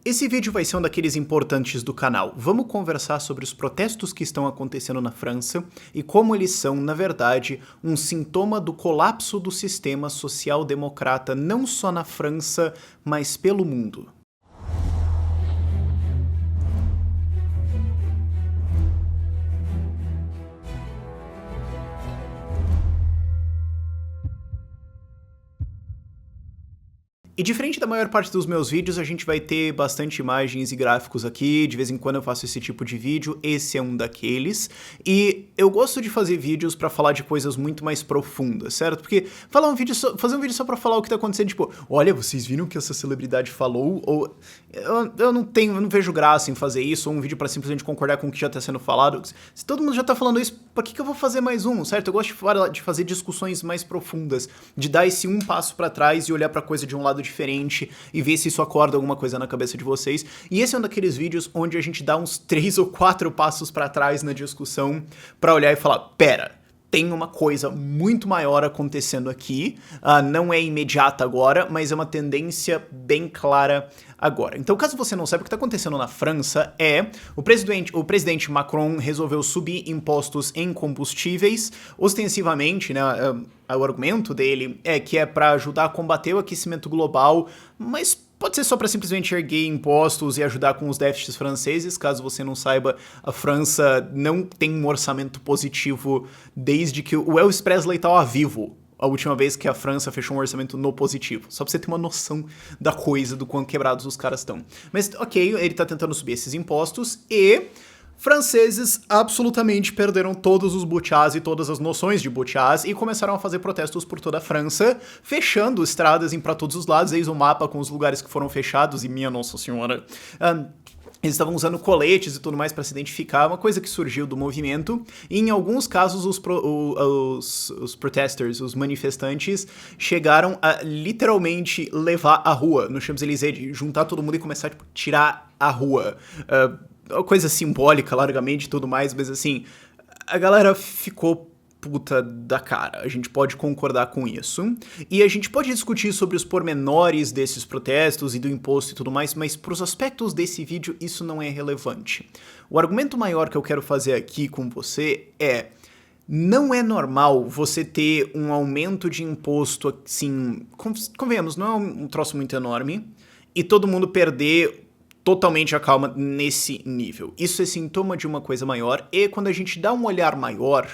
Esse vídeo vai ser um daqueles importantes do canal. Vamos conversar sobre os protestos que estão acontecendo na França e como eles são, na verdade, um sintoma do colapso do sistema social-democrata não só na França, mas pelo mundo. E diferente da maior parte dos meus vídeos, a gente vai ter bastante imagens e gráficos aqui, de vez em quando eu faço esse tipo de vídeo, esse é um daqueles. E eu gosto de fazer vídeos pra falar de coisas muito mais profundas, certo? Porque fazer um vídeo só pra falar o que tá acontecendo, tipo, olha, vocês viram o que essa celebridade falou? Ou eu não vejo graça em fazer isso, ou um vídeo pra simplesmente concordar com o que já tá sendo falado. Se todo mundo já tá falando isso, pra que eu vou fazer mais um, certo? Eu gosto de fazer discussões mais profundas, de dar esse um passo pra trás e olhar pra coisa de um lado diferente e ver se isso acorda alguma coisa na cabeça de vocês. E esse é um daqueles vídeos onde a gente dá uns 3 ou 4 passos pra trás na discussão pra olhar e falar, pera, tem uma coisa muito maior acontecendo aqui, não é imediata agora, mas é uma tendência bem clara agora. Então, caso você não saiba, o que está acontecendo na França é o presidente Macron resolveu subir impostos em combustíveis, ostensivamente, né, o argumento dele é que é para ajudar a combater o aquecimento global, mas pode ser só para simplesmente erguer impostos e ajudar com os déficits franceses. Caso você não saiba, a França não tem um orçamento positivo desde que o Elvis Presley estava vivo. A última vez que a França fechou um orçamento no positivo. Só pra você ter uma noção da coisa, do quão quebrados os caras estão. Mas, ok, ele tá tentando subir esses impostos e franceses absolutamente perderam todos os butiás e todas as noções de butiás e começaram a fazer protestos por toda a França, fechando estradas pra todos os lados. Eis o mapa com os lugares que foram fechados e minha nossa senhora... Eles estavam usando coletes e tudo mais para se identificar, uma coisa que surgiu do movimento. E em alguns casos, os protesters, os manifestantes, chegaram a literalmente levar a rua no Champs-Élysées, de juntar todo mundo e começar a tipo, tirar a rua. Uma coisa simbólica, largamente e tudo mais, mas assim, a galera ficou puta da cara, a gente pode concordar com isso, e a gente pode discutir sobre os pormenores desses protestos e do imposto e tudo mais, mas pros aspectos desse vídeo isso não é relevante. O argumento maior que eu quero fazer aqui com você é: não é normal você ter um aumento de imposto assim, convenhamos, não é um troço muito enorme, e todo mundo perder totalmente a calma nesse nível. Isso é sintoma de uma coisa maior, e quando a gente dá um olhar maior,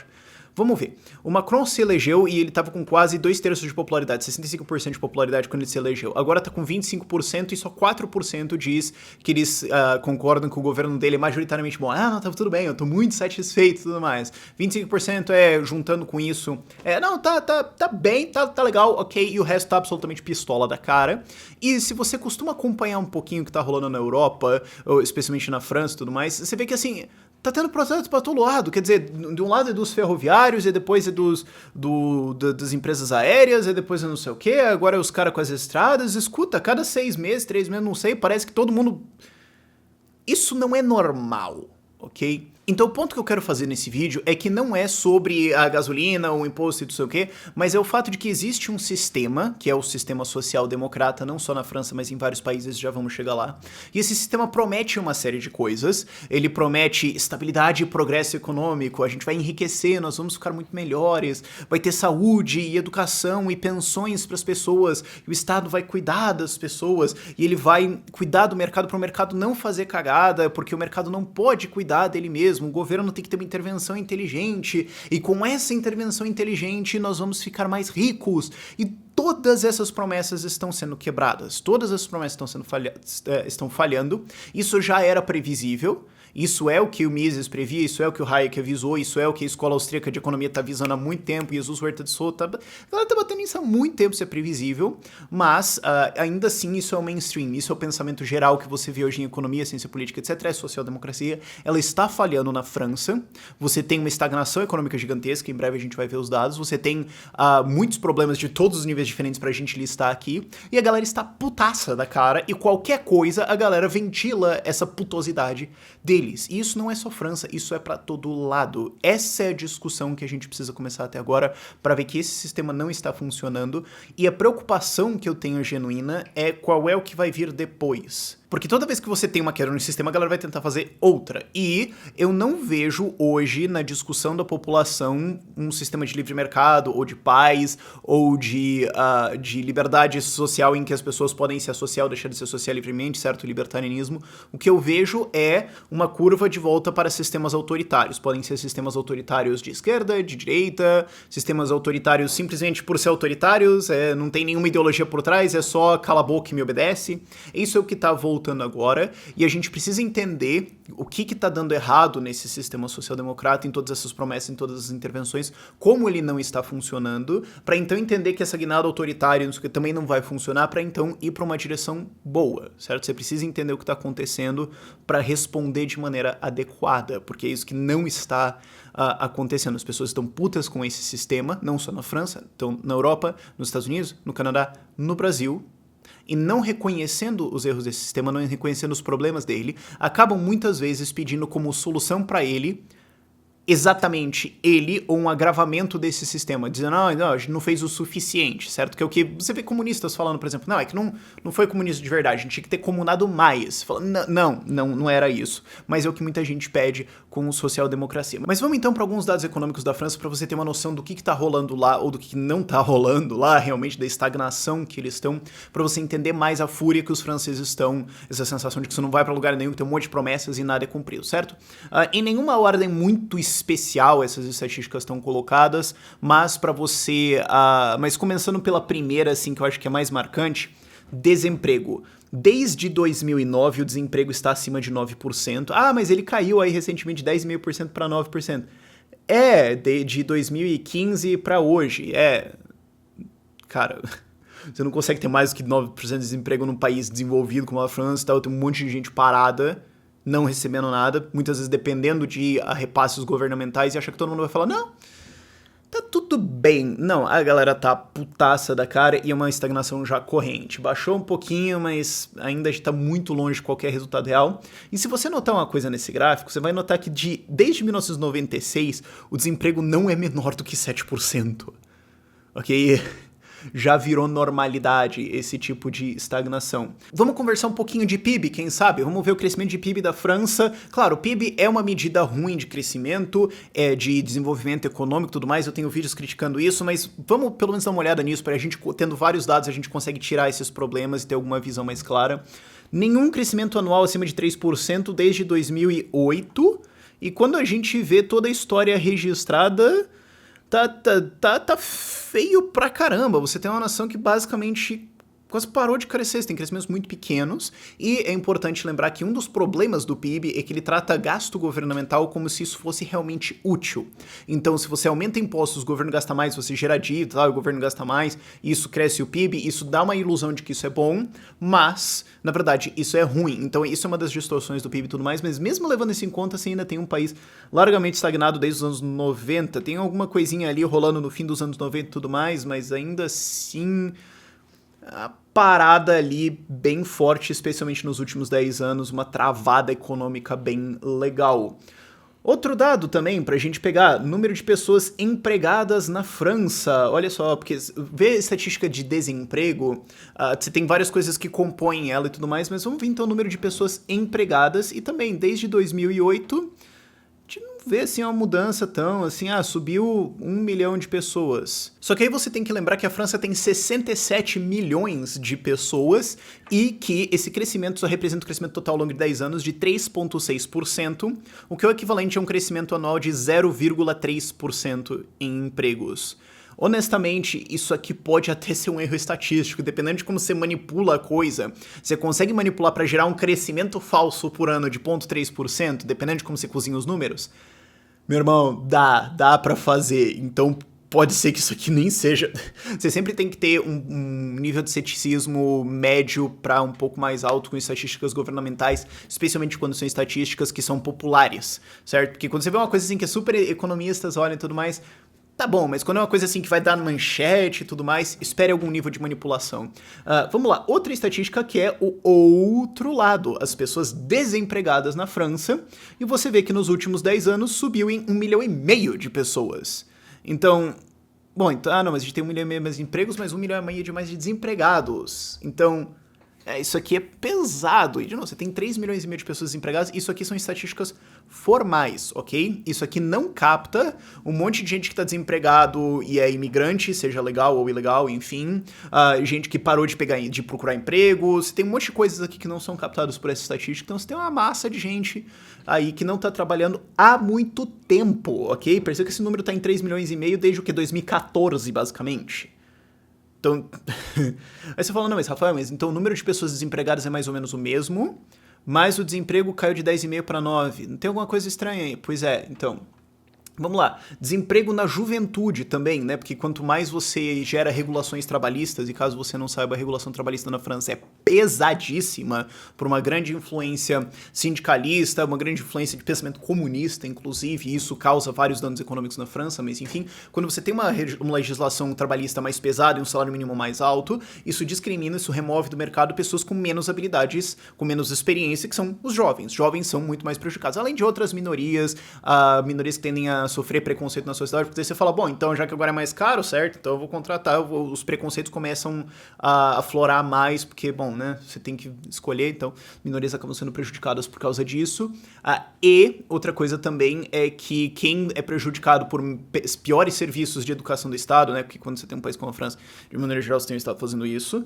vamos ver. O Macron se elegeu e ele tava com quase 2/3 de popularidade, 65% de popularidade quando ele se elegeu. Agora tá com 25% e só 4% diz que eles concordam que o governo dele é majoritariamente bom. Ah, não, tá tudo bem, eu tô muito satisfeito e tudo mais. 25% juntando com isso, não, tá bem, tá legal, ok, e o resto tá absolutamente pistola da cara. E se você costuma acompanhar um pouquinho o que tá rolando na Europa, ou especialmente na França e tudo mais, você vê que assim, tá tendo protestos pra todo lado, quer dizer, de um lado é dos ferroviários, e depois é das empresas aéreas, e depois é não sei o que, agora é os caras com as estradas. Escuta, cada 6 meses, 3 meses, não sei, parece que todo mundo... Isso não é normal, ok? Então o ponto que eu quero fazer nesse vídeo é que não é sobre a gasolina, o imposto e não sei o que, mas é o fato de que existe um sistema, que é o sistema social-democrata, não só na França, mas em vários países, já vamos chegar lá, e esse sistema promete uma série de coisas. Ele promete estabilidade e progresso econômico, a gente vai enriquecer, nós vamos ficar muito melhores, vai ter saúde e educação e pensões para as pessoas, e o Estado vai cuidar das pessoas, e ele vai cuidar do mercado para o mercado não fazer cagada, porque o mercado não pode cuidar dele mesmo. O governo tem que ter uma intervenção inteligente, e com essa intervenção inteligente nós vamos ficar mais ricos. E todas essas promessas estão sendo quebradas, todas essas promessas estão falhando. Isso já era previsível. Isso é o que o Mises previa, isso é o que o Hayek avisou, isso é o que a Escola Austríaca de Economia está avisando há muito tempo, Jesus Huerta de Soto, ela está batendo isso há muito tempo, isso é previsível, mas ainda assim isso é o mainstream, isso é o pensamento geral que você vê hoje em economia, ciência política, etc, é social-democracia, ela está falhando na França, você tem uma estagnação econômica gigantesca, em breve a gente vai ver os dados, você tem muitos problemas de todos os níveis diferentes pra gente listar aqui, e a galera está putaça da cara, e qualquer coisa a galera ventila essa putosidade deles. E isso não é só França, isso é pra todo lado. Essa é a discussão que a gente precisa começar até agora para ver que esse sistema não está funcionando, e a preocupação que eu tenho genuína é qual é o que vai vir depois. Porque toda vez que você tem uma queda no sistema, a galera vai tentar fazer outra. E eu não vejo hoje na discussão da população um sistema de livre mercado, ou de paz, ou de liberdade social em que as pessoas podem se associar ou deixar de se associar livremente, certo? Libertarianismo. O que eu vejo é uma curva de volta para sistemas autoritários. Podem ser sistemas autoritários de esquerda, de direita, sistemas autoritários simplesmente por ser autoritários, não tem nenhuma ideologia por trás, é só cala a boca e me obedece. Isso é o que tá voltando agora, e a gente precisa entender o que tá dando errado nesse sistema social-democrata, em todas essas promessas, em todas as intervenções, como ele não está funcionando, para então entender que essa guinada autoritária também não vai funcionar, para então ir para uma direção boa, certo? Você precisa entender o que está acontecendo para responder de maneira adequada, porque é isso que não está acontecendo. As pessoas estão putas com esse sistema, não só na França, estão na Europa, nos Estados Unidos, no Canadá, no Brasil, e não reconhecendo os erros desse sistema, não reconhecendo os problemas dele, acabam muitas vezes pedindo como solução para ele exatamente ele ou um agravamento desse sistema, dizendo, não, a gente não fez o suficiente, certo? Que é o que você vê comunistas falando, por exemplo, não, é que não foi comunista de verdade, a gente tinha que ter comunado mais. Não era isso. Mas é o que muita gente pede com social-democracia. Mas vamos então para alguns dados econômicos da França para você ter uma noção do que tá rolando lá ou do que não tá rolando lá, realmente da estagnação que eles estão, para você entender mais a fúria que os franceses estão, essa sensação de que isso não vai para lugar nenhum, que tem um monte de promessas e nada é cumprido, certo? Em nenhuma ordem muito especial essas estatísticas estão colocadas, mas para você, mas começando pela primeira, assim, que eu acho que é mais marcante, desemprego. Desde 2009 o desemprego está acima de 9%. Mas ele caiu aí recentemente 10,5% para 9%. De 2015 para hoje. Cara, você não consegue ter mais do que 9% de desemprego num país desenvolvido como a França, tá? Tem um monte de gente parada, não recebendo nada, muitas vezes dependendo de repasses governamentais, e acha que todo mundo vai falar, não, tá tudo bem. Não, a galera tá putaça da cara e é uma estagnação já corrente. Baixou um pouquinho, mas ainda está muito longe de qualquer resultado real. E se você notar uma coisa nesse gráfico, você vai notar que desde 1996 o desemprego não é menor do que 7%. Ok? Já virou normalidade esse tipo de estagnação. Vamos conversar um pouquinho de PIB, quem sabe? Vamos ver o crescimento de PIB da França. Claro, o PIB é uma medida ruim de crescimento, de desenvolvimento econômico e tudo mais, eu tenho vídeos criticando isso, mas vamos pelo menos dar uma olhada nisso, para a gente, tendo vários dados, a gente consegue tirar esses problemas e ter alguma visão mais clara. Nenhum crescimento anual acima de 3% desde 2008, e quando a gente vê toda a história registrada, tá feio pra caramba. Você tem uma nação que basicamente quase parou de crescer, você tem crescimentos muito pequenos, e é importante lembrar que um dos problemas do PIB é que ele trata gasto governamental como se isso fosse realmente útil. Então, se você aumenta impostos, o governo gasta mais, você gera dívida, o governo gasta mais, isso cresce o PIB, isso dá uma ilusão de que isso é bom, mas, na verdade, isso é ruim. Então, isso é uma das distorções do PIB e tudo mais, mas mesmo levando isso em conta, você ainda tem um país largamente estagnado desde os anos 90, tem alguma coisinha ali rolando no fim dos anos 90 e tudo mais, mas ainda assim a parada ali bem forte, especialmente nos últimos 10 anos, uma travada econômica bem legal. Outro dado também, pra gente pegar, número de pessoas empregadas na França. Olha só, porque ver a estatística de desemprego, você tem várias coisas que compõem ela e tudo mais, mas vamos ver então o número de pessoas empregadas, e também desde 2008... a gente não vê assim uma mudança tão assim, subiu 1 milhão de pessoas. Só que aí você tem que lembrar que a França tem 67 milhões de pessoas e que esse crescimento só representa o crescimento total ao longo de 10 anos de 3,6%, o que é o equivalente a um crescimento anual de 0,3% em empregos. Honestamente, isso aqui pode até ser um erro estatístico, dependendo de como você manipula a coisa. Você consegue manipular para gerar um crescimento falso por ano de 0,3%, dependendo de como você cozinha os números? Meu irmão, dá para fazer. Então, pode ser que isso aqui nem seja... Você sempre tem que ter um nível de ceticismo médio para um pouco mais alto com estatísticas governamentais, especialmente quando são estatísticas que são populares, certo? Porque quando você vê uma coisa assim que é super economistas olham e tudo mais... Tá bom, mas quando é uma coisa assim que vai dar manchete e tudo mais, espere algum nível de manipulação. Vamos lá, outra estatística que é o outro lado, as pessoas desempregadas na França, e você vê que nos últimos 10 anos subiu em 1,5 milhão de pessoas. Então, bom, mas a gente tem 1,5 milhão de empregos, mas 1,5 milhão de mais de desempregados. Então, isso aqui é pesado. E, de novo, você tem 3 milhões e meio de pessoas desempregadas. Isso aqui são estatísticas formais, ok? Isso aqui não capta um monte de gente que tá desempregado e é imigrante, seja legal ou ilegal, enfim. Gente que parou de procurar emprego. Você tem um monte de coisas aqui que não são captadas por essa estatística. Então, você tem uma massa de gente aí que não tá trabalhando há muito tempo, ok? Perceba que esse número tá em 3 milhões e meio desde o que? 2014, basicamente. Então, aí você fala, não, mas Rafael, mas então o número de pessoas desempregadas é mais ou menos o mesmo, mas o desemprego caiu de 10,5 para 9. Não tem alguma coisa estranha aí? Pois é, então... Vamos lá, desemprego na juventude também, né? Porque quanto mais você gera regulações trabalhistas, e caso você não saiba, a regulação trabalhista na França é pesadíssima por uma grande influência sindicalista, uma grande influência de pensamento comunista, inclusive, e isso causa vários danos econômicos na França, mas enfim, quando você tem uma legislação trabalhista mais pesada e um salário mínimo mais alto, isso discrimina, isso remove do mercado pessoas com menos habilidades, com menos experiência, que são os jovens. Jovens são muito mais prejudicados, além de outras minorias, minorias que tendem a sofrer preconceito na sociedade, porque daí você fala, bom, então já que agora é mais caro, certo? Então eu vou contratar, os preconceitos começam a aflorar mais, porque, bom, né, você tem que escolher, então minorias acabam sendo prejudicadas por causa disso. E outra coisa também é que quem é prejudicado por piores serviços de educação do Estado, né, porque quando você tem um país como a França, de maneira geral você tem o Estado fazendo isso,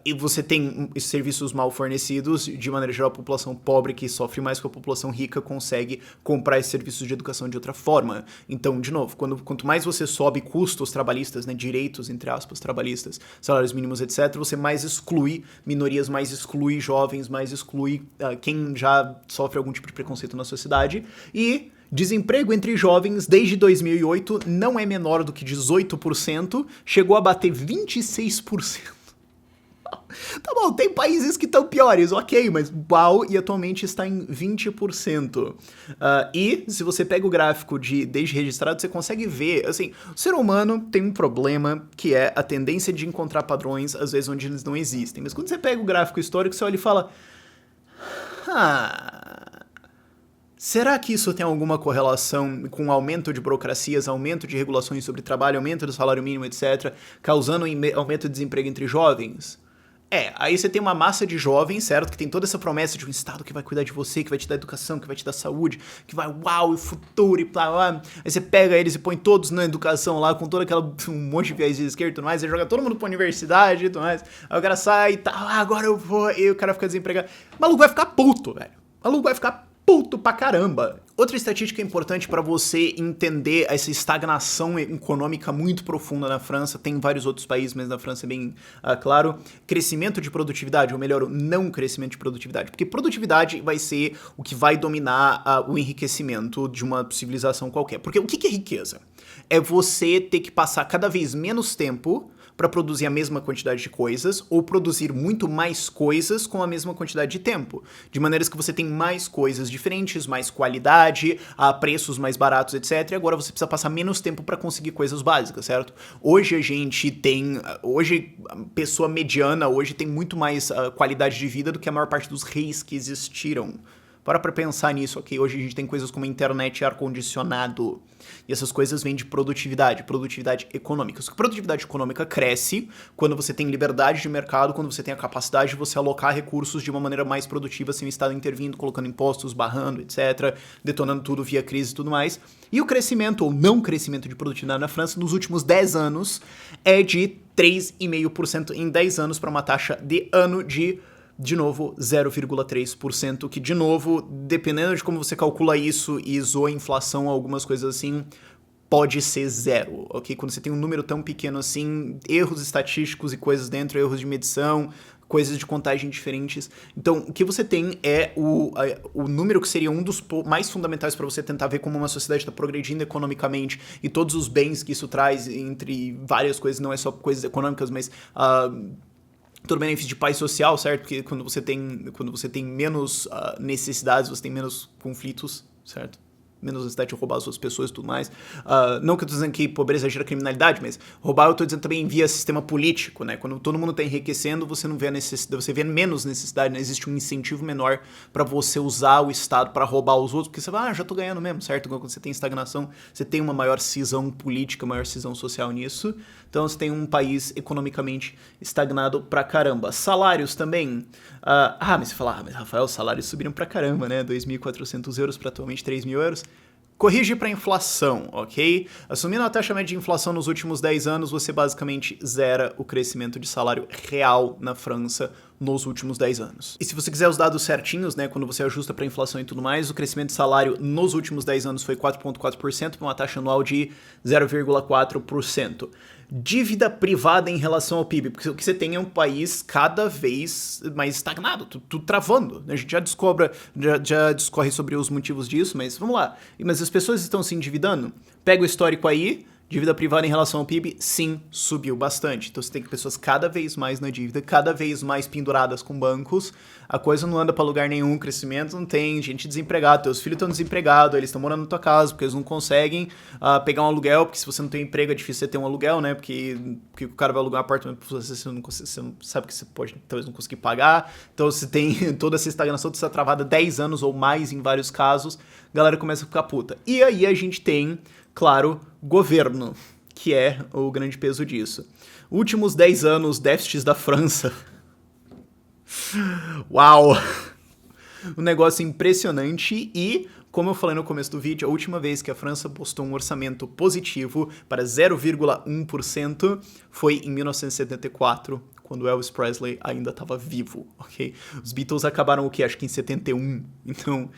e você tem esses serviços mal fornecidos, de maneira geral a população pobre que sofre mais que a população rica consegue comprar esses serviços de educação de outra forma. Então, de novo, quanto mais você sobe custos trabalhistas, né, direitos, entre aspas, trabalhistas, salários mínimos, etc., você mais exclui minorias, mais exclui jovens, mais exclui quem já sofre algum tipo de preconceito na sociedade. E desemprego entre jovens desde 2008 não é menor do que 18%, chegou a bater 26%. Tá bom, tem países que estão piores, ok, mas uau, e atualmente está em 20%. E se você pega o gráfico de desde registrado, você consegue ver, assim, o ser humano tem um problema que é a tendência de encontrar padrões, às vezes, onde eles não existem. Mas quando você pega o gráfico histórico, você olha e fala... será que isso tem alguma correlação com o aumento de burocracias, aumento de regulações sobre trabalho, aumento do salário mínimo, etc., causando aumento de desemprego entre jovens? Aí você tem uma massa de jovens, certo? Que tem toda essa promessa de um Estado que vai cuidar de você, que vai te dar educação, que vai te dar saúde, que vai, uau, e futuro, e blá, blá. Aí você pega eles e põe todos na educação lá, com toda aquela, um monte de viés de esquerda e tudo mais, aí joga todo mundo pra universidade e tudo mais. Aí o cara sai e tá, agora eu vou, e o cara fica desempregado. O maluco vai ficar puto, velho. O maluco vai ficar puto pra caramba. Outra estatística importante para você entender essa estagnação econômica muito profunda na França, tem em vários outros países, mas na França é bem claro, crescimento de produtividade, ou melhor, o não crescimento de produtividade, porque produtividade vai ser o que vai dominar o enriquecimento de uma civilização qualquer. Porque o que é riqueza? É você ter que passar cada vez menos tempo para produzir a mesma quantidade de coisas ou produzir muito mais coisas com a mesma quantidade de tempo, de maneiras que você tem mais coisas diferentes, mais qualidade, a preços mais baratos, etc. E agora você precisa passar menos tempo para conseguir coisas básicas, certo? Hoje a pessoa mediana hoje tem muito mais qualidade de vida do que a maior parte dos reis que existiram. Para pensar nisso, ok? Hoje a gente tem coisas como internet e ar-condicionado. E essas coisas vêm de produtividade econômica. Só que produtividade econômica cresce quando você tem liberdade de mercado, quando você tem a capacidade de você alocar recursos de uma maneira mais produtiva, sem o Estado intervindo, colocando impostos, barrando, etc., detonando tudo via crise e tudo mais. E o crescimento, ou não crescimento de produtividade na França, nos últimos 10 anos, é de 3,5% em 10 anos, para uma taxa de ano de novo, 0,3%, que, de novo, dependendo de como você calcula isso e zoa a inflação, algumas coisas assim, pode ser zero, ok? Quando você tem um número tão pequeno assim, erros estatísticos e coisas dentro, erros de medição, coisas de contagem diferentes. Então, o que você tem é o número que seria um dos mais fundamentais para você tentar ver como uma sociedade está progredindo economicamente e todos os bens que isso traz, entre várias coisas, não é só coisas econômicas, mas... todo benefício de paz social, certo? Porque quando você tem menos necessidades, você tem menos conflitos, certo? menos necessidade de roubar as outras pessoas e tudo mais. Não que eu tô dizendo que pobreza gera criminalidade, mas roubar eu tô dizendo também via sistema político, né? Quando todo mundo tá enriquecendo, você não vê a necessidade, você vê menos necessidade, né? Existe um incentivo menor pra você usar o Estado pra roubar os outros, porque você vai, já tô ganhando mesmo, certo? Quando você tem estagnação, você tem uma maior cisão política, maior cisão social nisso. Então você tem um país economicamente estagnado pra caramba. Salários também. Mas você fala, mas Rafael, os salários subiram pra caramba, né? 2.400 euros pra atualmente 3.000 euros. Corrige para inflação, ok? Assumindo a taxa média de inflação nos últimos 10 anos, você basicamente zera o crescimento de salário real na França nos últimos 10 anos. E se você quiser os dados certinhos, né, quando você ajusta para inflação e tudo mais, o crescimento de salário nos últimos 10 anos foi 4,4%, para uma taxa anual de 0,4%. Dívida privada em relação ao PIB, porque o que você tem é um país cada vez mais estagnado, tudo travando. A gente já discorre sobre os motivos disso, mas vamos lá. Mas as pessoas estão se endividando? Pega o histórico aí, dívida privada em relação ao PIB, sim, subiu bastante. Então você tem pessoas cada vez mais na dívida, cada vez mais penduradas com bancos, a coisa não anda pra lugar nenhum, crescimento não tem, gente desempregada, teus filhos estão desempregados, eles estão morando na tua casa, porque eles não conseguem pegar um aluguel, porque se você não tem emprego é difícil você ter um aluguel, né, porque o cara vai alugar um apartamento pra você não sabe que você pode talvez não conseguir pagar, então você tem toda essa estagnação, toda essa travada 10 anos ou mais em vários casos, a galera começa a ficar puta. E aí a gente tem, claro, governo, que é o grande peso disso. Últimos 10 anos, déficits da França. Uau! Um negócio impressionante e, como eu falei no começo do vídeo, a última vez que a França postou um orçamento positivo para 0,1% foi em 1974, quando Elvis Presley ainda estava vivo, ok? Os Beatles acabaram o quê? Acho que em 71. Então,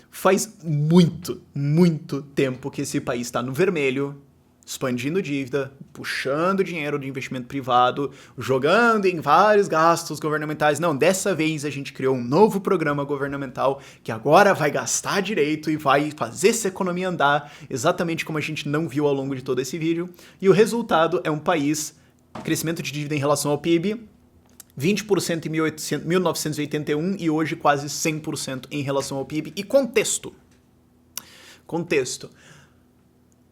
faz muito, muito tempo que esse país está no vermelho, expandindo dívida, puxando dinheiro de investimento privado, jogando em vários gastos governamentais. Não, dessa vez a gente criou um novo programa governamental que agora vai gastar direito e vai fazer essa economia andar, exatamente como a gente não viu ao longo de todo esse vídeo. E o resultado é um país, crescimento de dívida em relação ao PIB, 20% em 1981 e hoje quase 100% em relação ao PIB. E contexto.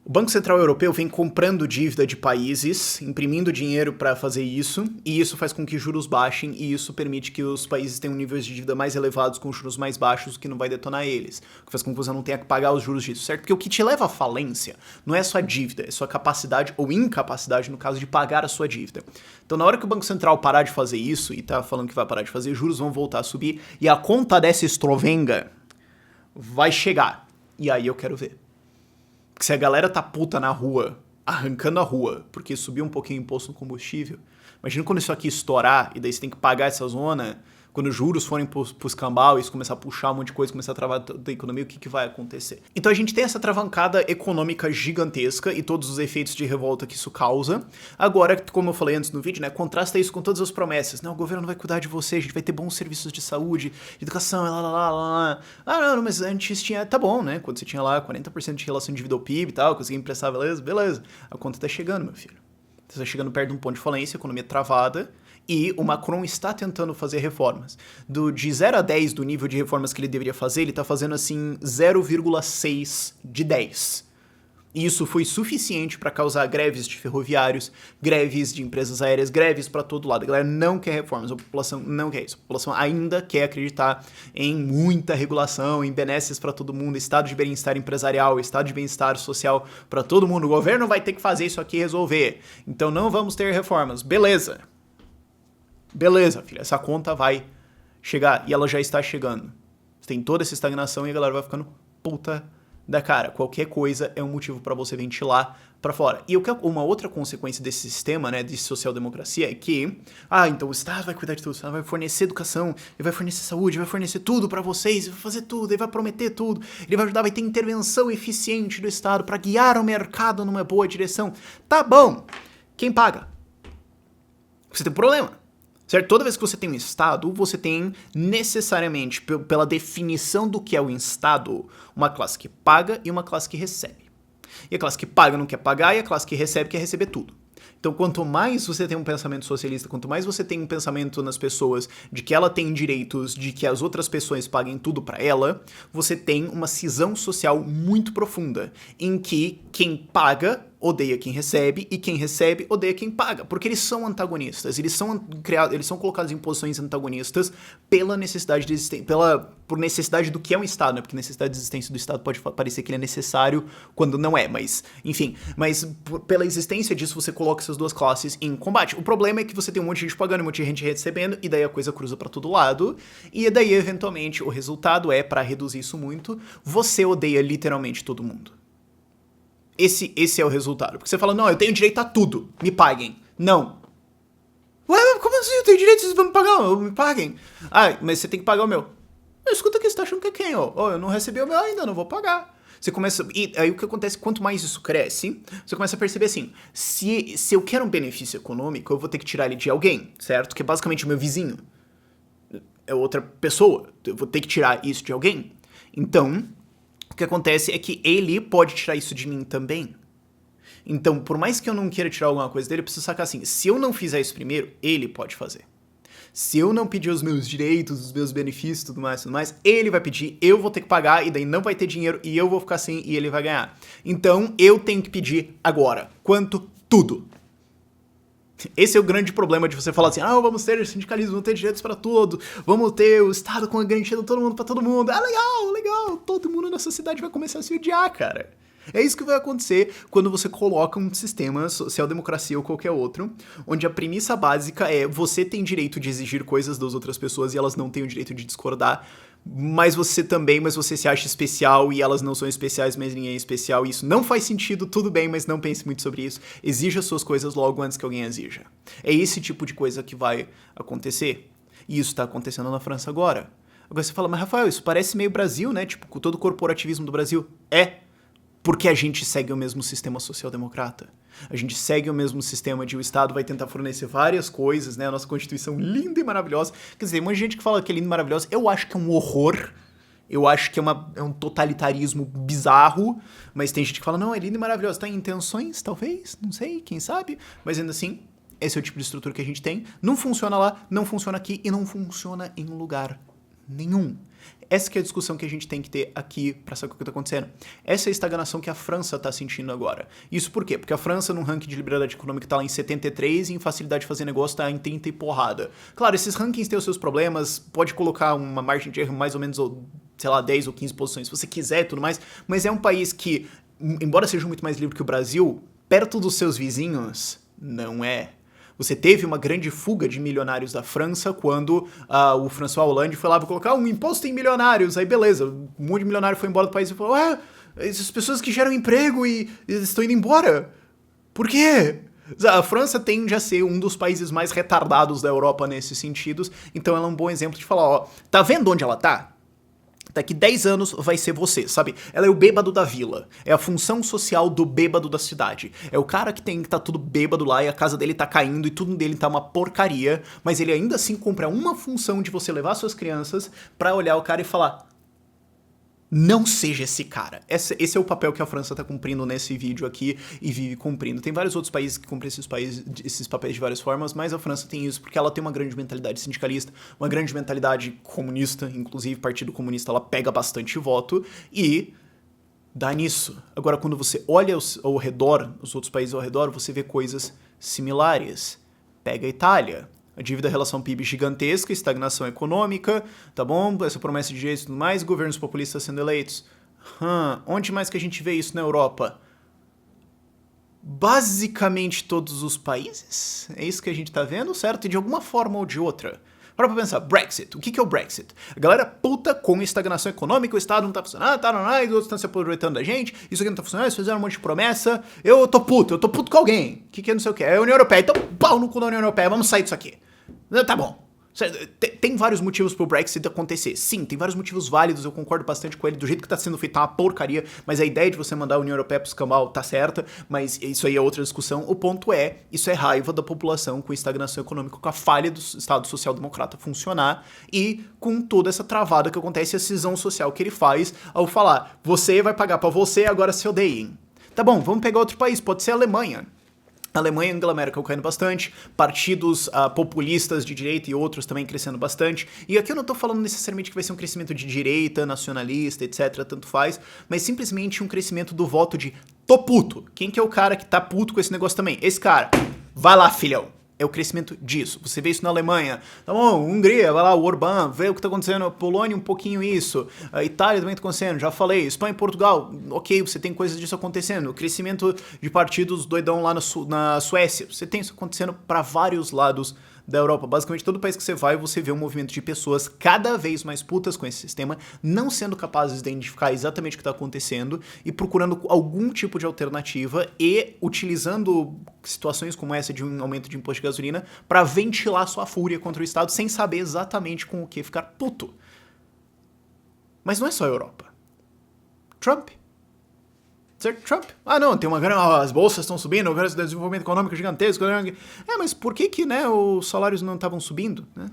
O Banco Central Europeu vem comprando dívida de países, imprimindo dinheiro para fazer isso, e isso faz com que juros baixem, e isso permite que os países tenham níveis de dívida mais elevados com juros mais baixos, o que não vai detonar eles, o que faz com que você não tenha que pagar os juros disso, certo? Porque o que te leva à falência não é sua dívida, é sua capacidade ou incapacidade, no caso, de pagar a sua dívida. Então, na hora que o Banco Central parar de fazer isso, e tá falando que vai parar de fazer, juros vão voltar a subir, e a conta dessa estrovenga vai chegar. E aí eu quero ver. Porque se a galera tá puta na rua, arrancando a rua, porque subiu um pouquinho o imposto no combustível, imagina quando isso aqui estourar, e daí você tem que pagar essa zona, quando os juros forem pro escambau, e isso começar a puxar um monte de coisa, começar a travar da economia, o que vai acontecer? Então a gente tem essa travancada econômica gigantesca e todos os efeitos de revolta que isso causa. Agora, como eu falei antes no vídeo, né, contrasta isso com todas as promessas. Não, o governo vai cuidar de você, a gente vai ter bons serviços de saúde, de educação, lá. Não, mas antes tinha, tá bom, né, quando você tinha lá 40% de relação de dívida ao PIB e tal, conseguia emprestar, beleza. A conta tá chegando, meu filho. Você tá chegando perto de um ponto de falência, economia travada, e o Macron está tentando fazer reformas. De 0 a 10 do nível de reformas que ele deveria fazer, ele está fazendo assim 0,6 de 10. E isso foi suficiente para causar greves de ferroviários, greves de empresas aéreas, greves para todo lado. A galera não quer reformas, a população não quer isso. A população ainda quer acreditar em muita regulação, em benesses para todo mundo, estado de bem-estar empresarial, estado de bem-estar social para todo mundo. O governo vai ter que fazer isso aqui e resolver. Então não vamos ter reformas. Beleza, filha, essa conta vai chegar e ela já está chegando. Você tem toda essa estagnação e a galera vai ficando puta da cara. Qualquer coisa é um motivo para você ventilar para fora. E uma outra consequência desse sistema, né, de social-democracia é que, então o Estado vai cuidar de tudo, o Estado vai fornecer educação, ele vai fornecer saúde, vai fornecer tudo para vocês, ele vai fazer tudo, ele vai prometer tudo, ele vai ajudar, vai ter intervenção eficiente do Estado para guiar o mercado numa boa direção. Tá bom, quem paga? Você tem um problema. Certo? Toda vez que você tem um Estado, você tem necessariamente, pela definição do que é o Estado, uma classe que paga e uma classe que recebe. E a classe que paga não quer pagar e a classe que recebe quer receber tudo. Então, quanto mais você tem um pensamento socialista, quanto mais você tem um pensamento nas pessoas de que ela tem direitos, de que as outras pessoas paguem tudo pra ela, você tem uma cisão social muito profunda, em que quem paga odeia quem recebe e quem recebe odeia quem paga, porque eles são antagonistas, eles são colocados em posições antagonistas pela necessidade de por necessidade do que é um Estado, né? Porque necessidade de existência do Estado pode parecer que ele é necessário quando não é, mas enfim, pela existência disso você coloca essas duas classes em combate. O problema é que você tem um monte de gente pagando, um monte de gente recebendo, e daí a coisa cruza pra todo lado, e daí eventualmente o resultado é, pra reduzir isso muito, você odeia literalmente todo mundo. Esse é o resultado. Porque você fala, não, eu tenho direito a tudo, me paguem. Não. Ué, como assim? Eu tenho direito, vocês vão me pagar? Me paguem. Ah, mas você tem que pagar o meu. Escuta aqui, você tá achando que é quem, ó? Eu não recebi o meu ainda, não vou pagar. Você começa... E aí o que acontece, quanto mais isso cresce, você começa a perceber assim, se eu quero um benefício econômico, eu vou ter que tirar ele de alguém, certo? Que é basicamente o meu vizinho. É outra pessoa. Eu vou ter que tirar isso de alguém. Então... o que acontece é que ele pode tirar isso de mim também. Então, por mais que eu não queira tirar alguma coisa dele, eu preciso sacar assim, se eu não fizer isso primeiro, ele pode fazer. Se eu não pedir os meus direitos, os meus benefícios, tudo mais, ele vai pedir, eu vou ter que pagar, e daí não vai ter dinheiro, e eu vou ficar sem, e ele vai ganhar. Então, eu tenho que pedir agora. Quanto? Tudo. Esse é o grande problema de você falar assim, vamos ter sindicalismo, vamos ter direitos pra tudo, vamos ter o Estado com a garantia de todo mundo pra todo mundo. Legal, todo mundo na sociedade vai começar a se odiar, cara. É isso que vai acontecer quando você coloca um sistema, social-democracia ou qualquer outro, onde a premissa básica é você tem direito de exigir coisas das outras pessoas e elas não têm o direito de discordar, mas você se acha especial e elas não são especiais, mas ninguém é especial, e isso não faz sentido, tudo bem, mas não pense muito sobre isso. Exija as suas coisas logo antes que alguém exija. É esse tipo de coisa que vai acontecer. E isso tá acontecendo na França agora. Agora você fala, mas Rafael, isso parece meio Brasil, né? Tipo, com todo o corporativismo do Brasil. Porque a gente segue o mesmo sistema social-democrata. A gente segue o mesmo sistema de o Estado vai tentar fornecer várias coisas, né? A nossa Constituição linda e maravilhosa. Quer dizer, tem um monte de gente que fala que é linda e maravilhosa. Eu acho que é um horror. Eu acho que é um totalitarismo bizarro. Mas tem gente que fala, não, é linda e maravilhosa. Tá em intenções, talvez, não sei, quem sabe. Mas ainda assim, esse é o tipo de estrutura que a gente tem. Não funciona lá, não funciona aqui e não funciona em lugar nenhum. Essa que é a discussão que a gente tem que ter aqui pra saber o que tá acontecendo. Essa é a estagnação que a França tá sentindo agora. Isso por quê? Porque a França, no ranking de liberdade econômica, tá lá em 73 e em facilidade de fazer negócio tá em 30 e porrada. Claro, esses rankings têm os seus problemas, pode colocar uma margem de erro mais ou menos, sei lá, 10 ou 15 posições se você quiser e tudo mais, mas é um país que, embora seja muito mais livre que o Brasil, perto dos seus vizinhos, não é. Você teve uma grande fuga de milionários da França quando o François Hollande foi lá pra colocar um imposto em milionários. Aí beleza, um monte de milionário foi embora do país e falou, essas pessoas que geram emprego e estão indo embora. Por quê? A França tende a ser um dos países mais retardados da Europa nesses sentidos, então ela é um bom exemplo de falar, tá vendo onde ela tá? Daqui 10 anos vai ser você, sabe? Ela é o bêbado da vila. É a função social do bêbado da cidade. É o cara que tá tudo bêbado lá e a casa dele tá caindo e tudo dele tá uma porcaria, mas ele ainda assim cumpre uma função de você levar suas crianças pra olhar o cara e falar, não seja esse cara. Esse é o papel que a França tá cumprindo nesse vídeo aqui e vive cumprindo. Tem vários outros países que cumprem esses papéis de várias formas, mas a França tem isso porque ela tem uma grande mentalidade sindicalista, uma grande mentalidade comunista, inclusive o Partido Comunista ela pega bastante voto e dá nisso. Agora, quando você olha ao redor, os outros países ao redor, você vê coisas similares. Pega a Itália. A dívida relação PIB gigantesca, estagnação econômica, tá bom? Essa promessa de direitos e tudo mais, governos populistas sendo eleitos. Onde mais que a gente vê isso na Europa? Basicamente todos os países. É isso que a gente tá vendo, certo? E de alguma forma ou de outra. Para pra pensar, Brexit. O que é o Brexit? A galera puta com estagnação econômica, o Estado não tá funcionando, os outros estão se aproveitando da gente, isso aqui não tá funcionando, eles fizeram um monte de promessa, eu tô puto com alguém. O que é não sei o que? É a União Europeia, então pau no cu da União Europeia, vamos sair disso aqui. Tá bom. Tem vários motivos pro Brexit acontecer. Sim, tem vários motivos válidos, eu concordo bastante com ele. Do jeito que tá sendo feito tá uma porcaria, mas a ideia de você mandar a União Europeia pro escambau tá certa, mas isso aí é outra discussão. O ponto é, isso é raiva da população com estagnação econômica, com a falha do Estado social-democrata funcionar e com toda essa travada que acontece, a cisão social que ele faz ao falar, você vai pagar pra você, agora se odeiem. Tá bom, vamos pegar outro país, pode ser a Alemanha. Alemanha e Angela Merkel caindo bastante, partidos populistas de direita e outros também crescendo bastante. E aqui eu não tô falando necessariamente que vai ser um crescimento de direita, nacionalista, etc, tanto faz, mas simplesmente um crescimento do voto de tô puto. Quem que é o cara que tá puto com esse negócio também? Esse cara. Vai lá, filhão. É o crescimento disso. Você vê isso na Alemanha. Tá bom, Hungria, vai lá, o Orbán, vê o que tá acontecendo. Polônia, um pouquinho isso. A Itália também tá acontecendo, já falei. Espanha e Portugal, ok, você tem coisas disso acontecendo. O crescimento de partidos doidão lá na Suécia. Você tem isso acontecendo para vários lados da Europa. Basicamente, todo país que você vai, você vê um movimento de pessoas cada vez mais putas com esse sistema, não sendo capazes de identificar exatamente o que está acontecendo e procurando algum tipo de alternativa e utilizando situações como essa de um aumento de imposto de gasolina para ventilar sua fúria contra o Estado sem saber exatamente com o que ficar puto. Mas não é só a Europa. Trump. Certo? Trump. Ah, não, tem uma grande... as bolsas estão subindo, o desenvolvimento econômico gigantesco. Mas por que, né, os salários não estavam subindo, né?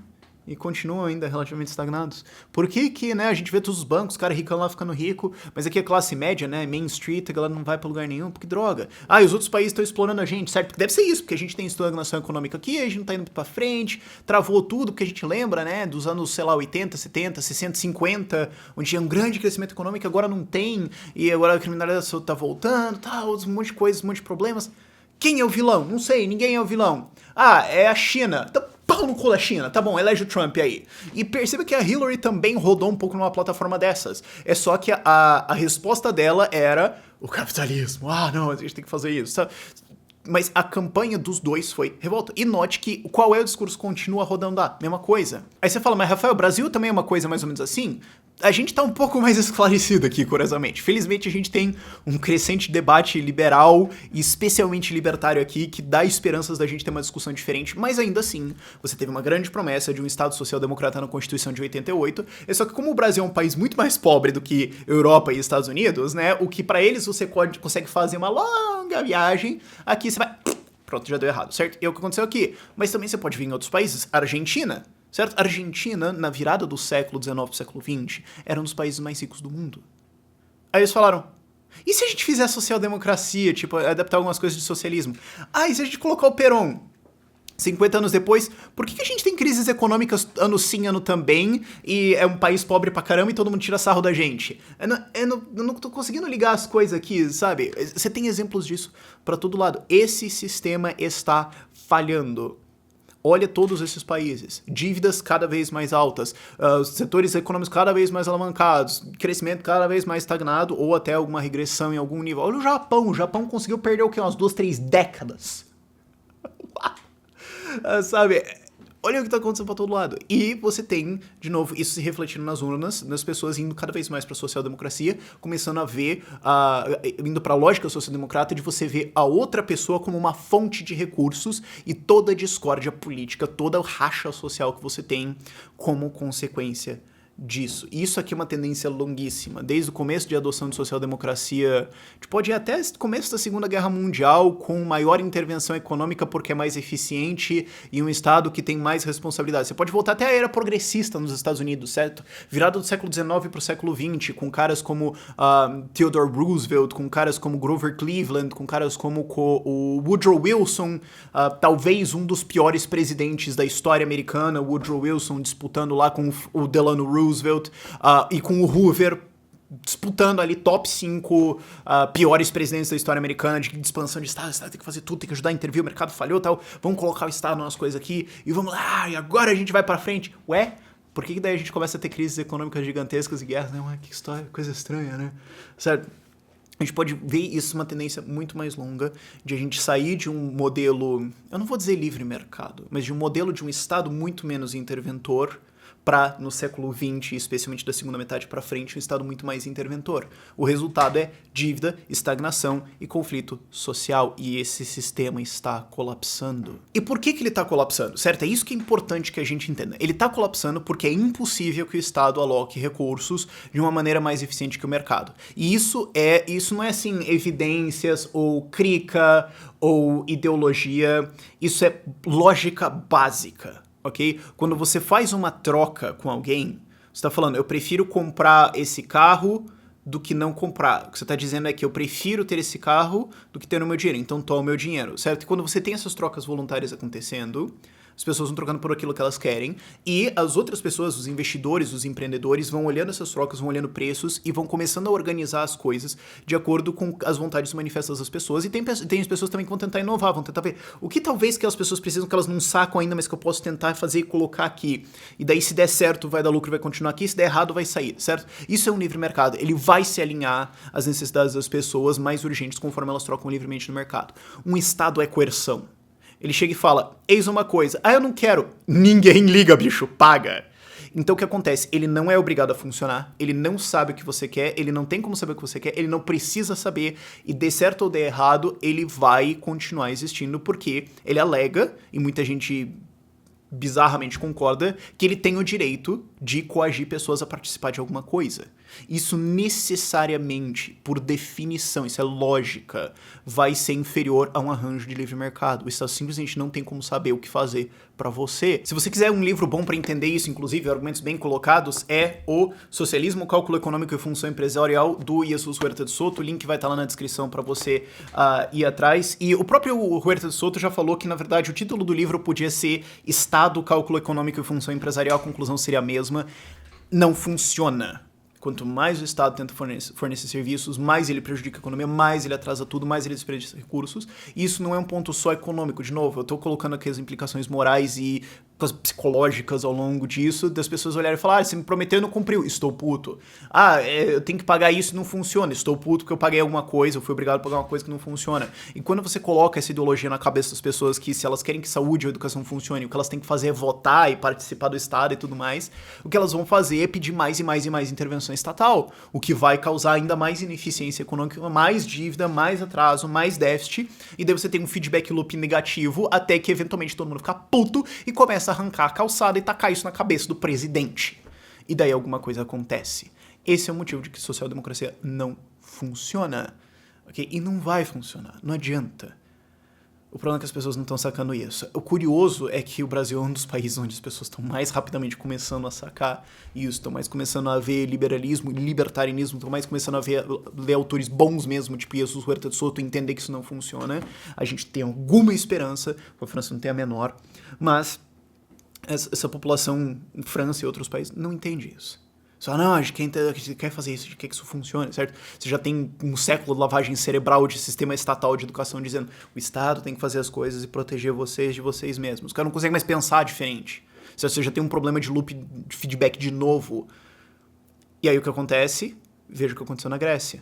E continuam ainda relativamente estagnados. Por que, né, a gente vê todos os bancos, cara ricão lá ficando rico, mas aqui a classe média, né, Main Street, a galera não vai pra lugar nenhum, porque droga. Ah, e os outros países estão explorando a gente, certo? Porque deve ser isso, porque a gente tem estagnação econômica aqui, a gente não tá indo pra frente, travou tudo, porque a gente lembra, né, dos anos, sei lá, 80, 70, 60, 50, onde tinha um grande crescimento econômico, agora não tem, e agora a criminalidade tá voltando, tal, um monte de coisas, um monte de problemas. Quem é o vilão? Não sei, ninguém é o vilão. Ah, é a China. Então, pau no cu da China, tá bom, elege o Trump aí. E perceba que a Hillary também rodou um pouco numa plataforma dessas. É só que a resposta dela era o capitalismo. Ah, não, a gente tem que fazer isso, sabe? Mas a campanha dos dois foi revolta. E note que qual é o discurso que continua rodando? Mesma coisa. Aí você fala, mas Rafael, o Brasil também é uma coisa mais ou menos assim? A gente tá um pouco mais esclarecido aqui, curiosamente. Felizmente a gente tem um crescente debate liberal e especialmente libertário aqui que dá esperanças da gente ter uma discussão diferente, mas ainda assim, você teve uma grande promessa de um Estado social-democrata na Constituição de 88, é só que como o Brasil é um país muito mais pobre do que Europa e Estados Unidos, né, o que pra eles você consegue fazer uma longa viagem, aqui você vai... Pronto, já deu errado, certo? E é o que aconteceu aqui. Mas também você pode vir em outros países, Argentina, certo? A Argentina, na virada do século XIX pro século XX, era um dos países mais ricos do mundo. Aí eles falaram, e se a gente fizer social-democracia, tipo, adaptar algumas coisas de socialismo? Ah, e se a gente colocar o Perón? 50 anos depois, por que a gente tem crises econômicas ano sim, ano também, e é um país pobre pra caramba e todo mundo tira sarro da gente? Eu não tô conseguindo ligar as coisas aqui, sabe? Você tem exemplos disso pra todo lado. Esse sistema está falhando. Olha todos esses países, dívidas cada vez mais altas, setores econômicos cada vez mais alavancados, crescimento cada vez mais estagnado ou até alguma regressão em algum nível. Olha o Japão conseguiu perder o quê? Umas 2, 3 décadas. Sabe, olha o que tá acontecendo pra todo lado. E você tem, de novo, isso se refletindo nas urnas, nas pessoas indo cada vez mais pra social-democracia, começando a ver, indo pra lógica social-democrata de você ver a outra pessoa como uma fonte de recursos e toda a discórdia política, toda a racha social que você tem como consequência disso. Isso aqui é uma tendência longuíssima, desde o começo de adoção de social-democracia, a gente pode ir até o começo da Segunda Guerra Mundial, com maior intervenção econômica porque é mais eficiente e um Estado que tem mais responsabilidade. Você pode voltar até a era progressista nos Estados Unidos, certo? Virada do século XIX para o século XX, com caras como Theodore Roosevelt, com caras como Grover Cleveland, com caras como o Woodrow Wilson, talvez um dos piores presidentes da história americana, Woodrow Wilson disputando lá com o Delano Roosevelt, e com o Hoover disputando ali top 5 piores presidentes da história americana de expansão de Estado. O Estado tem que fazer tudo, tem que ajudar a intervir, o mercado falhou, tal, vamos colocar o Estado nas coisas aqui e vamos lá, e agora a gente vai pra frente. Ué, por que daí a gente começa a ter crises econômicas gigantescas e guerras? Não, que história, coisa estranha, né? Certo? A gente pode ver isso uma tendência muito mais longa de a gente sair de um modelo, eu não vou dizer livre mercado, mas de um modelo de um Estado muito menos interventor para, no século XX, especialmente da segunda metade para frente, um Estado muito mais interventor. O resultado é dívida, estagnação e conflito social, e esse sistema está colapsando. E por que ele está colapsando, certo? É isso que é importante que a gente entenda. Ele está colapsando porque é impossível que o Estado aloque recursos de uma maneira mais eficiente que o mercado. E isso não é assim, evidências ou crica ou ideologia, isso é lógica básica. Ok? Quando você faz uma troca com alguém, você está falando, eu prefiro comprar esse carro do que não comprar. O que você está dizendo é que eu prefiro ter esse carro do que ter o meu dinheiro, então toma o meu dinheiro, certo? E quando você tem essas trocas voluntárias acontecendo, as pessoas vão trocando por aquilo que elas querem, e as outras pessoas, os investidores, os empreendedores, vão olhando essas trocas, vão olhando preços e vão começando a organizar as coisas de acordo com as vontades manifestas das pessoas. E tem as pessoas também que vão tentar inovar, vão tentar ver o que talvez que as pessoas precisam, que elas não sacam ainda, mas que eu posso tentar fazer e colocar aqui. E daí, se der certo, vai dar lucro, vai continuar aqui, se der errado, vai sair, certo? Isso é um livre mercado. Ele vai se alinhar às necessidades das pessoas mais urgentes conforme elas trocam livremente no mercado. Um Estado é coerção. Ele chega e fala, eis uma coisa, eu não quero. Ninguém liga, bicho, paga. Então o que acontece? Ele não é obrigado a funcionar, ele não sabe o que você quer, ele não tem como saber o que você quer, ele não precisa saber, e dê certo ou dê errado, ele vai continuar existindo porque ele alega, e muita gente bizarramente concorda, que ele tem o direito de coagir pessoas a participar de alguma coisa. Isso necessariamente, por definição, isso é lógica, vai ser inferior a um arranjo de livre mercado. O Estado simplesmente não tem como saber o que fazer pra você. Se você quiser um livro bom pra entender isso, inclusive, argumentos bem colocados, é o Socialismo, Cálculo Econômico e Função Empresarial, do Jesus Huerta de Soto. O link vai estar lá na descrição pra você ir atrás. E o próprio Huerta de Soto já falou que, na verdade, o título do livro podia ser Estado, Cálculo Econômico e Função Empresarial. A conclusão seria a mesma. Não funciona. Quanto mais o Estado tenta fornecer serviços, mais ele prejudica a economia, mais ele atrasa tudo, mais ele desperdiça recursos. E isso não é um ponto só econômico. De novo, eu estou colocando aqui as implicações morais e psicológicas ao longo disso, das pessoas olharem e falar, você me prometeu e não cumpriu, estou puto. Eu tenho que pagar isso e não funciona, estou puto porque eu paguei alguma coisa, eu fui obrigado a pagar uma coisa que não funciona. E quando você coloca essa ideologia na cabeça das pessoas que se elas querem que saúde ou educação funcione, o que elas têm que fazer é votar e participar do Estado e tudo mais, o que elas vão fazer é pedir mais e mais e mais intervenção estatal, o que vai causar ainda mais ineficiência econômica, mais dívida, mais atraso, mais déficit, e daí você tem um feedback loop negativo até que eventualmente todo mundo fica puto e começa a arrancar a calçada e tacar isso na cabeça do presidente. E daí alguma coisa acontece. Esse é o motivo de que social-democracia não funciona. Okay? E não vai funcionar. Não adianta. O problema é que as pessoas não estão sacando isso. O curioso é que o Brasil é um dos países onde as pessoas estão mais rapidamente começando a sacar isso, estão mais começando a ver liberalismo e libertarianismo, estão mais começando a ler autores bons mesmo, tipo Jesus Huerta de Soto, e entender que isso não funciona. A gente tem alguma esperança, a França não tem a menor, mas essa população em França e outros países não entende isso. Só, não, a gente quer fazer isso, a gente quer que isso funcione, certo? Você já tem um século de lavagem cerebral de sistema estatal de educação dizendo o Estado tem que fazer as coisas e proteger vocês de vocês mesmos. Os caras não conseguem mais pensar diferente. Você já tem um problema de loop de feedback de novo. E aí o que acontece? Veja o que aconteceu na Grécia.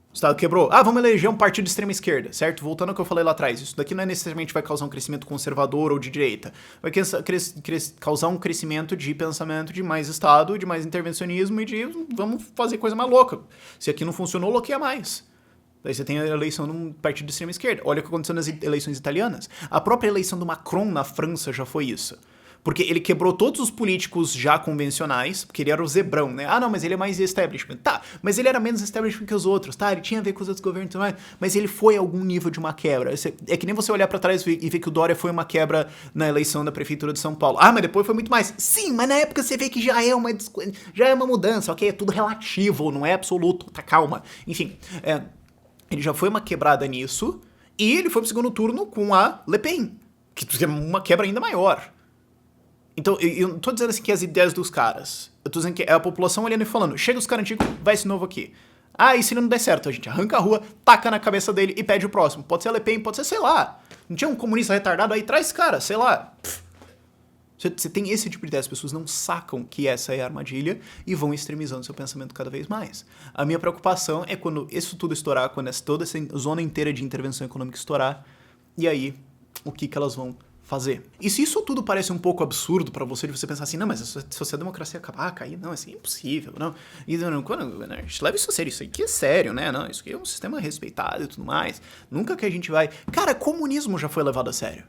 O Estado quebrou. Vamos eleger um partido de extrema esquerda, certo? Voltando ao que eu falei lá atrás. Isso daqui não é necessariamente vai causar um crescimento conservador ou de direita. Vai causar um crescimento de pensamento de mais Estado, de mais intervencionismo e de vamos fazer coisa mais louca. Se aqui não funcionou, bloqueia mais. Daí você tem a eleição de um partido de extrema esquerda. Olha o que aconteceu nas eleições italianas. A própria eleição do Macron na França já foi isso. Porque ele quebrou todos os políticos já convencionais, porque ele era o zebrão, né? Não, mas ele é mais establishment. Tá, mas ele era menos establishment que os outros, tá? Ele tinha a ver com os outros governos também, mas ele foi a algum nível de uma quebra. É que nem você olhar pra trás e ver que o Dória foi uma quebra na eleição da Prefeitura de São Paulo. Mas depois foi muito mais. Sim, mas na época você vê que já é uma mudança, ok? É tudo relativo, não é absoluto, tá, calma. Enfim, ele já foi uma quebrada nisso, e ele foi pro segundo turno com a Le Pen, que é uma quebra ainda maior. Então, eu não tô dizendo assim que é as ideias dos caras. Eu tô dizendo que é a população olhando e falando, chega os caras antigos, vai esse novo aqui. E se não der certo, a gente arranca a rua, taca na cabeça dele e pede o próximo. Pode ser a Le Pen, pode ser, sei lá. Não tinha um comunista retardado aí, traz esse cara, sei lá. Você tem esse tipo de ideia, as pessoas não sacam que essa é a armadilha e vão extremizando seu pensamento cada vez mais. A minha preocupação é quando isso tudo estourar, quando toda essa zona inteira de intervenção econômica estourar, e aí, o que elas vão fazer. E se isso tudo parece um pouco absurdo pra você, de você pensar assim, não, mas se a democracia acabar, cair, não, isso é impossível, não. E quando a gente leva isso a sério, isso aqui é sério, né? Não, isso aqui é um sistema respeitado e tudo mais. Nunca que a gente vai... Cara, comunismo já foi levado a sério.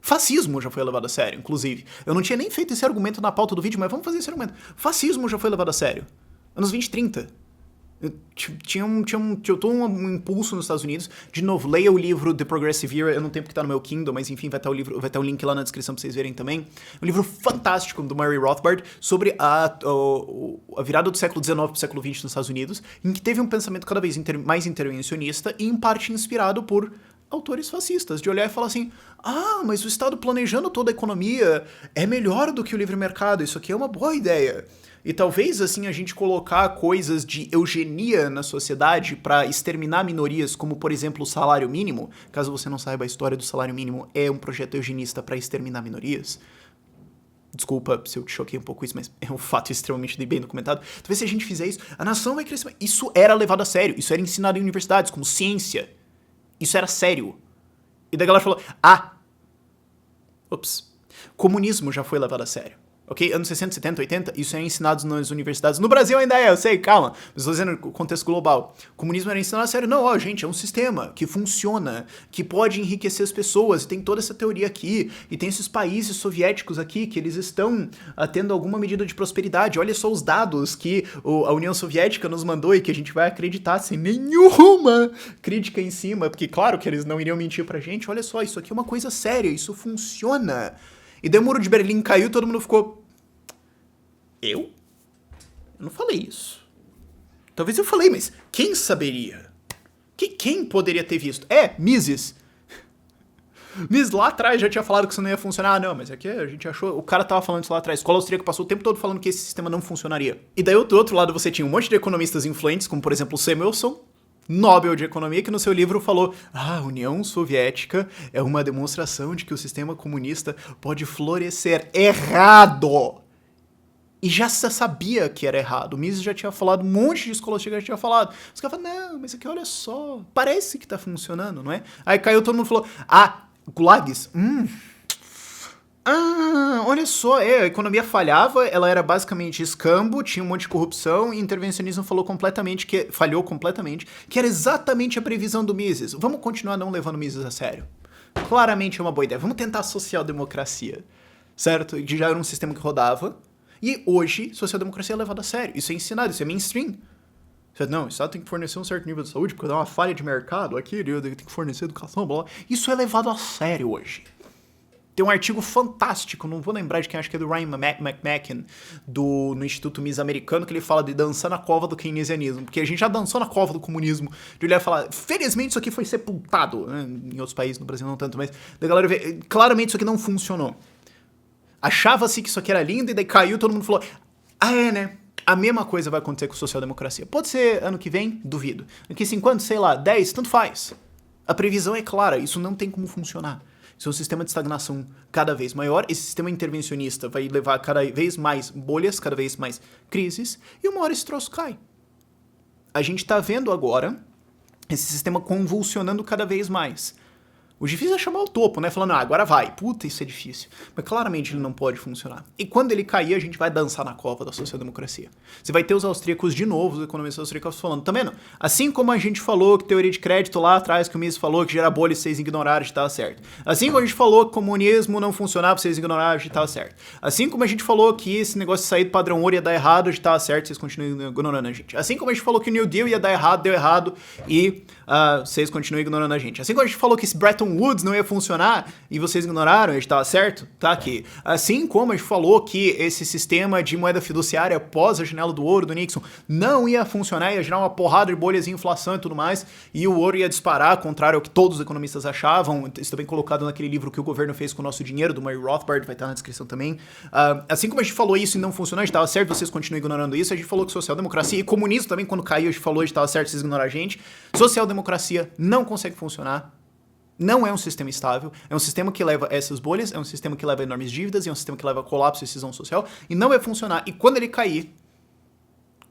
Fascismo já foi levado a sério, inclusive. Eu não tinha nem feito esse argumento na pauta do vídeo, mas vamos fazer esse argumento. Fascismo já foi levado a sério. Anos 20 e 30. Eu tô um impulso nos Estados Unidos. De novo, leia o livro The Progressive Era. Eu não tenho porque tá no meu Kindle, mas enfim, vai estar o link lá na descrição pra vocês verem também. Um livro fantástico do Murray Rothbard sobre a virada do século XIX pro século XX nos Estados Unidos, em que teve um pensamento cada vez mais intervencionista e em parte inspirado por autores fascistas, de olhar e falar assim, mas o Estado planejando toda a economia é melhor do que o livre mercado, isso aqui é uma boa ideia. E talvez, assim, a gente colocar coisas de eugenia na sociedade para exterminar minorias, como, por exemplo, o salário mínimo. Caso você não saiba, a história do salário mínimo é um projeto eugenista para exterminar minorias. Desculpa se eu te choquei um pouco isso, mas é um fato extremamente bem documentado. Talvez se a gente fizer isso, a nação vai crescer. Isso era levado a sério, isso era ensinado em universidades, como ciência. Isso era sério. E daí a galera falou, comunismo já foi levado a sério. Ok? Anos 60, 70, 80, isso é ensinado nas universidades. No Brasil ainda é, eu sei, calma. Mas estou dizendo no contexto global. Comunismo era ensinado a sério. Não, gente, é um sistema que funciona, que pode enriquecer as pessoas. Tem toda essa teoria aqui. E tem esses países soviéticos aqui que eles estão tendo alguma medida de prosperidade. Olha só os dados que a União Soviética nos mandou e que a gente vai acreditar sem nenhuma crítica em cima. Porque, claro, que eles não iriam mentir pra gente. Olha só, isso aqui é uma coisa séria, isso funciona. E daí o Muro de Berlim caiu e todo mundo ficou... Eu não falei isso. Talvez eu falei, mas quem saberia? Quem poderia ter visto? Mises. Mises lá atrás já tinha falado que isso não ia funcionar. Não, mas aqui a gente achou... O cara tava falando isso lá atrás. A escola austríaca passou o tempo todo falando que esse sistema não funcionaria. E daí do outro lado você tinha um monte de economistas influentes, como por exemplo o Samuelson, Nobel de Economia, que no seu livro falou: a União Soviética é uma demonstração de que o sistema comunista pode florescer. Errado! E já se sabia que era errado. O Mises já tinha falado, um monte de escola já tinha falado. Os caras falaram, não, mas aqui olha só, parece que tá funcionando, não é? Aí caiu, todo mundo falou, gulags, olha só, a economia falhava, ela era basicamente escambo, tinha um monte de corrupção, e intervencionismo falhou completamente, que era exatamente a previsão do Mises. Vamos continuar não levando o Mises a sério. Claramente é uma boa ideia. Vamos tentar a social-democracia, certo? Já era um sistema que rodava, e hoje, social-democracia é levada a sério. Isso é ensinado, isso é mainstream. Não, o Estado tem que fornecer um certo nível de saúde, porque dá uma falha de mercado aqui, tem que fornecer educação, blá, blá. Isso é levado a sério hoje. Tem um artigo fantástico, não vou lembrar de quem, acho que é do Ryan McMaken, no Instituto Mises americano, que ele fala de dançar na cova do keynesianismo, porque a gente já dançou na cova do comunismo, de olhar e falar, felizmente isso aqui foi sepultado, né? Em outros países, no Brasil não tanto, mas da galera ver, claramente isso aqui não funcionou. Achava-se que isso aqui era lindo, e daí caiu, todo mundo falou, né? A mesma coisa vai acontecer com a social-democracia. Pode ser ano que vem? Duvido. Daqui 5 anos, sei lá, 10, tanto faz. A previsão é clara, isso não tem como funcionar. Isso é um sistema de estagnação cada vez maior, esse sistema intervencionista vai levar cada vez mais bolhas, cada vez mais crises, e uma hora esse troço cai. A gente tá vendo agora esse sistema convulsionando cada vez mais. O difícil é chamar o topo, né? Falando, agora vai. Puta, isso é difícil. Mas claramente ele não pode funcionar. E quando ele cair, a gente vai dançar na cova da social-democracia. Você vai ter os austríacos de novo, os economistas austríacos falando, tá vendo? Assim como a gente falou que teoria de crédito lá atrás, que o Mises falou que gera bolha e vocês ignoraram, de tava certo. Assim como a gente falou que o comunismo não funcionava, vocês ignoraram, de tava certo. Assim como a gente falou que esse negócio de sair do padrão ouro ia dar errado, de tava certo, vocês continuam ignorando a gente. Assim como a gente falou que o New Deal ia dar errado, deu errado, e vocês continuam ignorando a gente. Assim como a gente falou que esse Bretton Woods não ia funcionar e vocês ignoraram, a gente tava certo, tá aqui. Assim como a gente falou que esse sistema de moeda fiduciária após a janela do ouro do Nixon não ia funcionar, ia gerar uma porrada de bolhas de inflação e tudo mais, e o ouro ia disparar, ao contrário ao que todos os economistas achavam. Isso também colocado naquele livro que o governo fez com o nosso dinheiro, do Murray Rothbard, vai estar na descrição também. Assim como a gente falou isso e não funcionou, a gente tava certo, vocês continuam ignorando isso. A gente falou que social-democracia e comunismo também, quando caiu, a gente falou, a gente tava certo, vocês ignoraram a gente. Social-democracia não consegue funcionar. Não é um sistema estável, é um sistema que leva a essas bolhas, é um sistema que leva a enormes dívidas, é um sistema que leva a colapso e cisão social, e não vai funcionar. E quando ele cair,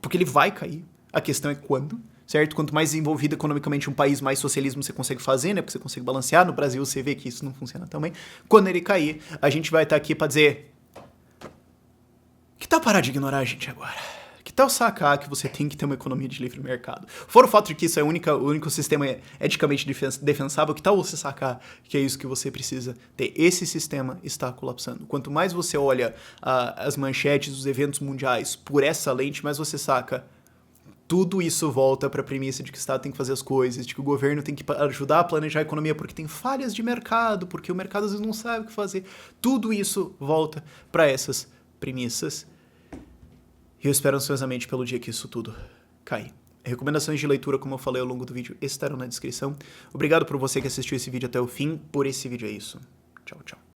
porque ele vai cair, a questão é quando, certo? Quanto mais desenvolvido economicamente um país, mais socialismo você consegue fazer, né? Porque você consegue balancear. No Brasil você vê que isso não funciona também. Quando ele cair, a gente vai estar aqui pra dizer, que tal parar de ignorar a gente agora? Que tal sacar que você tem que ter uma economia de livre mercado? Fora o fato de que isso é o único sistema eticamente defensável, que tal você sacar que é isso que você precisa ter? Esse sistema está colapsando. Quanto mais você olha as manchetes dos eventos mundiais por essa lente, mais você saca, tudo isso volta para a premissa de que o Estado tem que fazer as coisas, de que o governo tem que ajudar a planejar a economia porque tem falhas de mercado, porque o mercado às vezes não sabe o que fazer. Tudo isso volta para essas premissas. E eu espero ansiosamente pelo dia que isso tudo cai. Recomendações de leitura, como eu falei ao longo do vídeo, estarão na descrição. Obrigado por você que assistiu esse vídeo até o fim. Por esse vídeo é isso. Tchau, tchau.